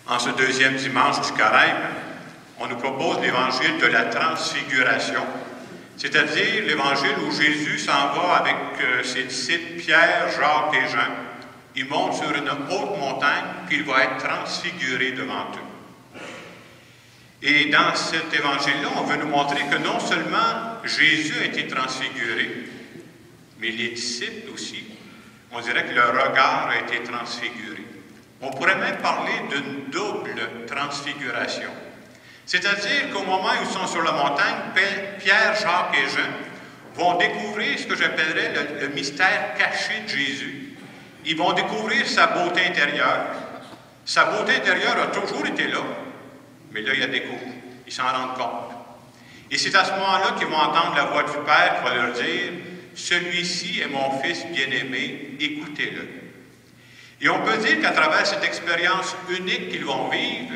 En ce deuxième dimanche du Carême, on nous propose l'évangile de la transfiguration, c'est-à-dire l'évangile où Jésus s'en va avec ses disciples Pierre, Jacques et Jean. Il monte sur une haute montagne, puis il va être transfiguré devant eux. Et dans cet évangile-là, on veut nous montrer que non seulement Jésus a été transfiguré, mais les disciples aussi. On dirait que leur regard a été transfiguré. On pourrait même parler d'une double transfiguration. C'est-à-dire qu'au moment où ils sont sur la montagne, Pierre, Jacques et Jean vont découvrir ce que j'appellerais le mystère caché de Jésus. Ils vont découvrir sa beauté intérieure. Sa beauté intérieure a toujours été là, mais là, ils la découvrent. Ils s'en rendent compte. Et c'est à ce moment-là qu'ils vont entendre la voix du Père qui va leur dire « Celui-ci est mon Fils bien-aimé, écoutez-le. » Et on peut dire qu'à travers cette expérience unique qu'ils vont vivre,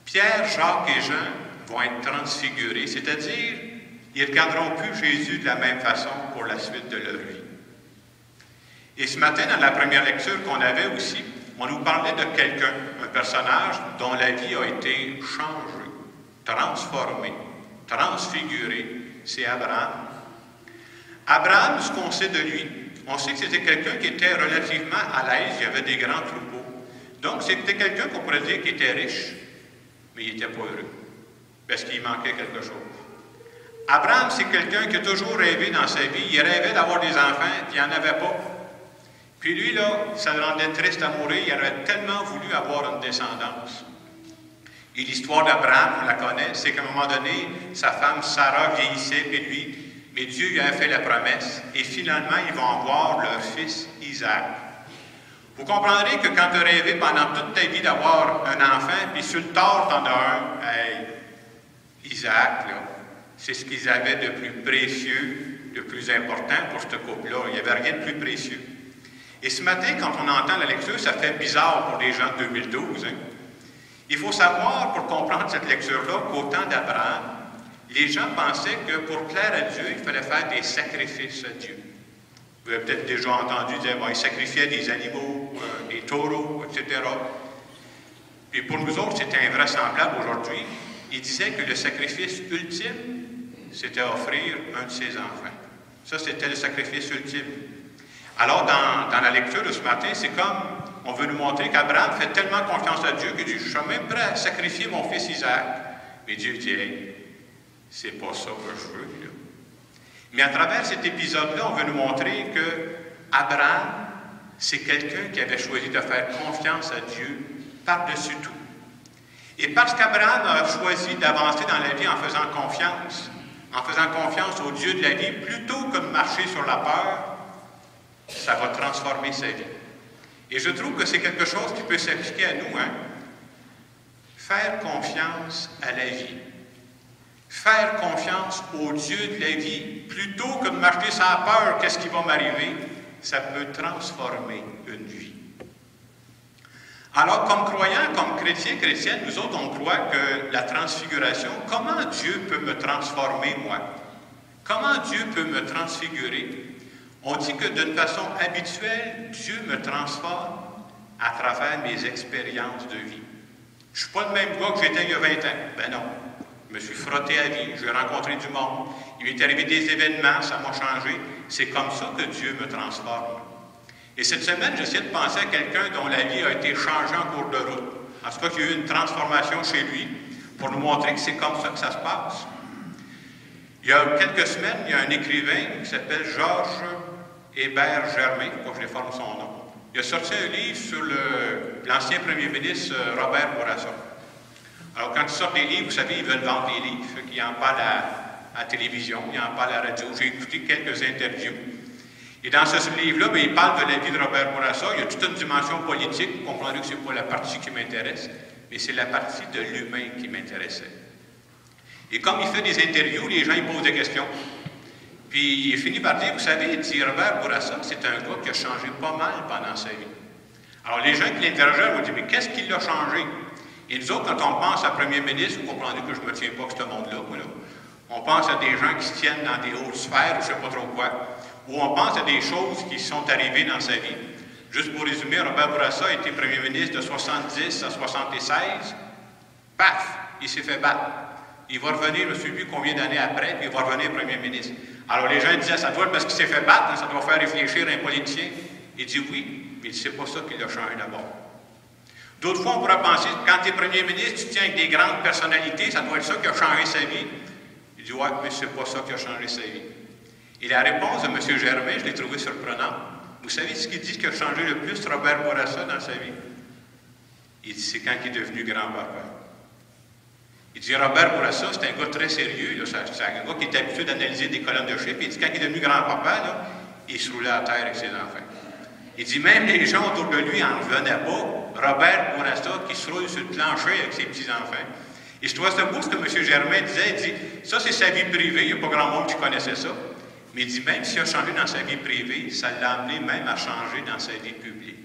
Pierre, Jacques et Jean vont être transfigurés, c'est-à-dire ils ne regarderont plus Jésus de la même façon pour la suite de leur vie. Et ce matin, dans la première lecture qu'on avait aussi, on nous parlait de quelqu'un, un personnage dont la vie a été changée, transformée, transfigurée. C'est Abraham. Abraham, ce qu'on sait de lui, on sait que c'était quelqu'un qui était relativement à l'aise, il y avait des grands troupeaux. Donc, c'était quelqu'un qu'on pourrait dire qui était riche, mais il n'était pas heureux, parce qu'il manquait quelque chose. Abraham, c'est quelqu'un qui a toujours rêvé dans sa vie. Il rêvait d'avoir des enfants, puis il n'y en avait pas. Puis lui, là, ça le rendait triste à mourir. Il aurait tellement voulu avoir une descendance. Et l'histoire d'Abraham, on la connaît, c'est qu'à un moment donné, sa femme Sarah vieillissait, puis lui, mais Dieu lui a fait la promesse, et finalement, ils vont avoir leur fils Isaac. Vous comprendrez que quand tu as rêvé pendant toute ta vie d'avoir un enfant, puis sur le tard, tu en as un, hey, Isaac, là, c'est ce qu'ils avaient de plus précieux, de plus important pour ce couple-là. Il n'y avait rien de plus précieux. Et ce matin, quand on entend la lecture, ça fait bizarre pour les gens de 2012. Hein? Il faut savoir, pour comprendre cette lecture-là, qu'au temps d'Abraham, les gens pensaient que pour plaire à Dieu, il fallait faire des sacrifices à Dieu. Vous avez peut-être déjà entendu dire, bon, ils sacrifiaient des animaux, des taureaux, etc. Et pour nous autres, c'est invraisemblable aujourd'hui. Il disait que le sacrifice ultime, c'était offrir un de ses enfants. Ça, c'était le sacrifice ultime. Alors, dans la lecture de ce matin, c'est comme, on veut nous montrer qu'Abraham fait tellement confiance à Dieu qu'il dit, je suis même prêt à sacrifier mon fils Isaac. Mais Dieu dit, hey, c'est pas ça que je veux, là. Mais à travers cet épisode-là, on veut nous montrer que Abraham, c'est quelqu'un qui avait choisi de faire confiance à Dieu par-dessus tout. Et parce qu'Abraham a choisi d'avancer dans la vie en faisant confiance au Dieu de la vie, plutôt que de marcher sur la peur, ça va transformer sa vie. Et je trouve que c'est quelque chose qui peut s'appliquer à nous, hein? Faire confiance à la vie. Faire confiance au Dieu de la vie, plutôt que de marcher sans peur, qu'est-ce qui va m'arriver, ça peut transformer une vie. Alors, comme croyants, comme chrétiens, chrétiennes, nous autres, on croit que la transfiguration, comment Dieu peut me transformer, moi? Comment Dieu peut me transfigurer? On dit que d'une façon habituelle, Dieu me transforme à travers mes expériences de vie. Je ne suis pas le même gars que j'étais il y a 20 ans. Ben non. Je me suis frotté à vie, j'ai rencontré du monde. Il m'est arrivé des événements, ça m'a changé. C'est comme ça que Dieu me transforme. Et cette semaine, j'essayais de penser à quelqu'un dont la vie a été changée en cours de route. En tout cas, qu'il y a eu une transformation chez lui pour nous montrer que c'est comme ça que ça se passe. Il y a quelques semaines, il y a un écrivain qui s'appelle Georges Hébert Germain, il faut que je déforme son nom. Il a sorti un livre sur l'ancien premier ministre Robert Bourassa. Alors, quand ils sortent des livres, vous savez, ils veulent vendre des livres. Ils en parlent à la télévision, ils en parlent à la radio. J'ai écouté quelques interviews. Et dans ce livre-là, bien, il parle de la vie de Robert Bourassa. Il y a toute une dimension politique. Vous comprendrez que ce n'est pas la partie qui m'intéresse, mais c'est la partie de l'humain qui m'intéressait. Et comme il fait des interviews, les gens ils posent des questions. Puis il finit par dire, vous savez, il dit, Robert Bourassa, c'est un gars qui a changé pas mal pendant sa vie. Alors les gens qui l'interrogent vont dire, mais qu'est-ce qui l'a changé? Et nous autres, quand on pense à premier ministre, vous comprenez que je ne me tiens pas que ce monde-là, moi, là. On pense à des gens qui se tiennent dans des hautes sphères, je ne sais pas trop quoi, ou on pense à des choses qui sont arrivées dans sa vie. Juste pour résumer, Robert Bourassa a été premier ministre de 70 à 76. Paf, il s'est fait battre. Il va revenir, je ne sais plus combien d'années après, puis il va revenir premier ministre. Alors les gens disaient, ça doit être parce qu'il s'est fait battre, hein, ça doit faire réfléchir un politicien. Il dit oui, mais c'est pas ça qui l'a changé d'abord. D'autres fois, on pourrait penser, quand tu es premier ministre, tu tiens avec des grandes personnalités, ça doit être ça qui a changé sa vie. Il dit, ouais, mais c'est pas ça qui a changé sa vie. Et la réponse de M. Germain, je l'ai trouvée surprenante. Vous savez ce qu'il dit qui a changé le plus Robert Bourassa dans sa vie? Il dit, c'est quand il est devenu grand-papa. Il dit, Robert Bourassa, c'est un gars très sérieux, c'est un gars qui est habitué d'analyser des colonnes de chiffres. Il dit, quand il est devenu grand-papa, là, il se roulait à terre avec ses enfants. Il dit, même les gens autour de lui n'en revenaient pas. Robert Bourassa qui se roule sur le plancher avec ses petits-enfants. Et je trouvais ça beau ce que M. Germain disait. Il dit, ça c'est sa vie privée, il n'y a pas grand monde qui connaissait ça. Mais il dit, même s'il a changé dans sa vie privée, ça l'a amené même à changer dans sa vie publique.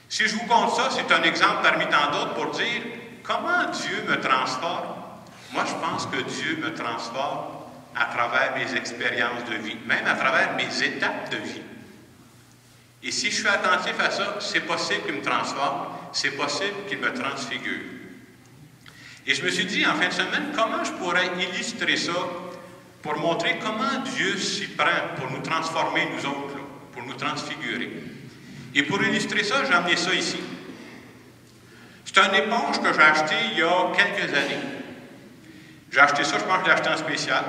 Si je vous compte ça, c'est un exemple parmi tant d'autres pour dire comment Dieu me transforme. Moi, je pense que Dieu me transforme à travers mes expériences de vie, même à travers mes étapes de vie. Et si je suis attentif à ça, c'est possible qu'il me transforme, c'est possible qu'il me transfigure. Et je me suis dit, en fin de semaine, comment je pourrais illustrer ça pour montrer comment Dieu s'y prend pour nous transformer, nous autres, là, pour nous transfigurer. Et pour illustrer ça, j'ai amené ça ici. C'est une éponge que j'ai achetée il y a quelques années. J'ai acheté ça, je pense que je l'ai acheté en spécial.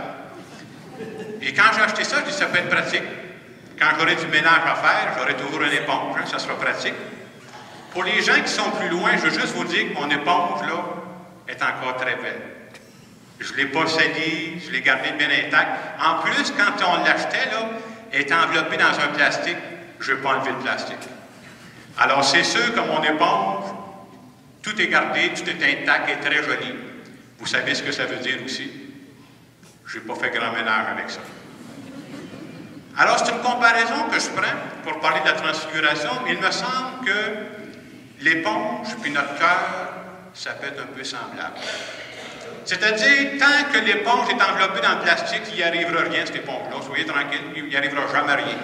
Et quand j'ai acheté ça, je dis ça peut être pratique. Quand j'aurai du ménage à faire, j'aurai toujours une éponge, hein, ça sera pratique. Pour les gens qui sont plus loin, je veux juste vous dire que mon éponge, là, est encore très belle. Je ne l'ai pas salie, je l'ai gardée bien intacte. En plus, quand on l'achetait, là, elle est enveloppée dans un plastique. Je ne vais pas enlever le plastique. Alors, c'est sûr que mon éponge, tout est gardé, tout est intact et très joli. Vous savez ce que ça veut dire aussi? Je n'ai pas fait grand ménage avec ça. Alors, c'est une comparaison que je prends pour parler de la transfiguration, mais il me semble que l'éponge puis notre cœur, ça peut être un peu semblable. C'est-à-dire, tant que l'éponge est enveloppée dans le plastique, il n'y arrivera rien, cette éponge-là. Soyez tranquille, il n'y arrivera jamais rien.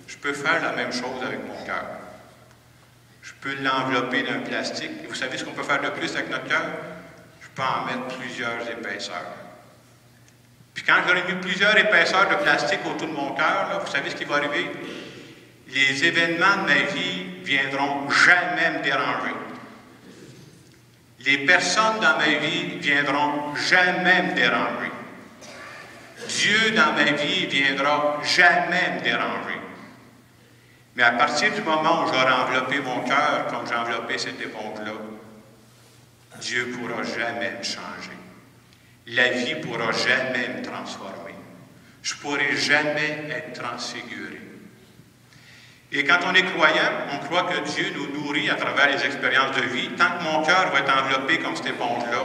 Je peux faire la même chose avec mon cœur. Je peux l'envelopper dans le plastique. Et vous savez ce qu'on peut faire de plus avec notre cœur? Je peux en mettre plusieurs épaisseurs. Puis quand j'aurai mis plusieurs épaisseurs de plastique autour de mon cœur, là, vous savez ce qui va arriver? Les événements de ma vie viendront jamais me déranger. Les personnes dans ma vie viendront jamais me déranger. Dieu dans ma vie viendra jamais me déranger. Mais à partir du moment où j'aurai enveloppé mon cœur comme j'ai enveloppé cette éponge-là, Dieu ne pourra jamais me changer. La vie ne pourra jamais me transformer. Je ne pourrai jamais être transfiguré. Et quand on est croyant, on croit que Dieu nous nourrit à travers les expériences de vie. Tant que mon cœur va être enveloppé comme cette éponge-là,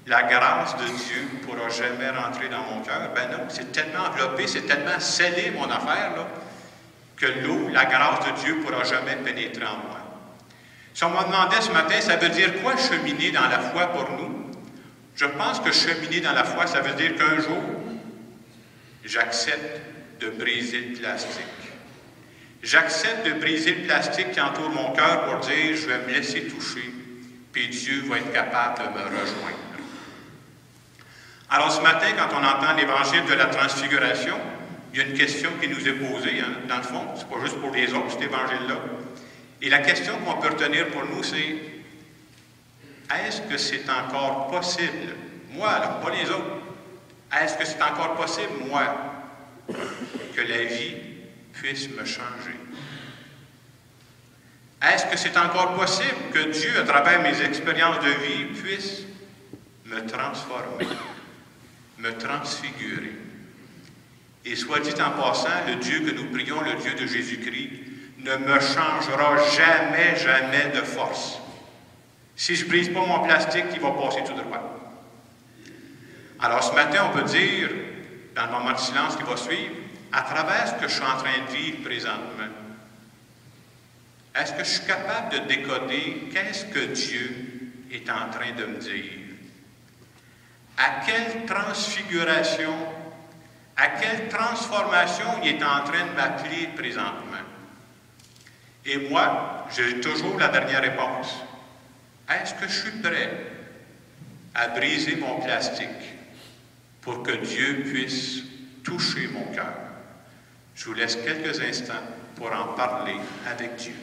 la grâce de Dieu ne pourra jamais rentrer dans mon cœur. Ben non, c'est tellement enveloppé, c'est tellement scellé mon affaire, là, que l'eau, la grâce de Dieu ne pourra jamais pénétrer en moi. Si on m'a demandé ce matin, ça veut dire quoi cheminer dans la foi pour nous? Je pense que cheminer dans la foi, ça veut dire qu'un jour, j'accepte de briser le plastique. J'accepte de briser le plastique qui entoure mon cœur pour dire, je vais me laisser toucher, puis Dieu va être capable de me rejoindre. Alors ce matin, quand on entend l'évangile de la transfiguration, il y a une question qui nous est posée, hein, dans le fond, c'est pas juste pour les autres, cet évangile-là. Et la question qu'on peut retenir pour nous, c'est, est-ce que c'est encore possible, moi, là, pas les autres, est-ce que c'est encore possible, moi, que la vie puisse me changer? Est-ce que c'est encore possible que Dieu, à travers mes expériences de vie, puisse me transformer, me transfigurer? Et soit dit en passant, le Dieu que nous prions, le Dieu de Jésus-Christ, ne me changera jamais, jamais de force. Si je ne brise pas mon plastique, il va passer tout droit. Alors ce matin, on peut dire, dans le moment de silence qui va suivre, à travers ce que je suis en train de vivre présentement, est-ce que je suis capable de décoder qu'est-ce que Dieu est en train de me dire? À quelle transfiguration, à quelle transformation il est en train de m'appeler présentement? Et moi, j'ai toujours la dernière réponse. Est-ce que je suis prêt à briser mon plastique pour que Dieu puisse toucher mon cœur? Je vous laisse quelques instants pour en parler avec Dieu.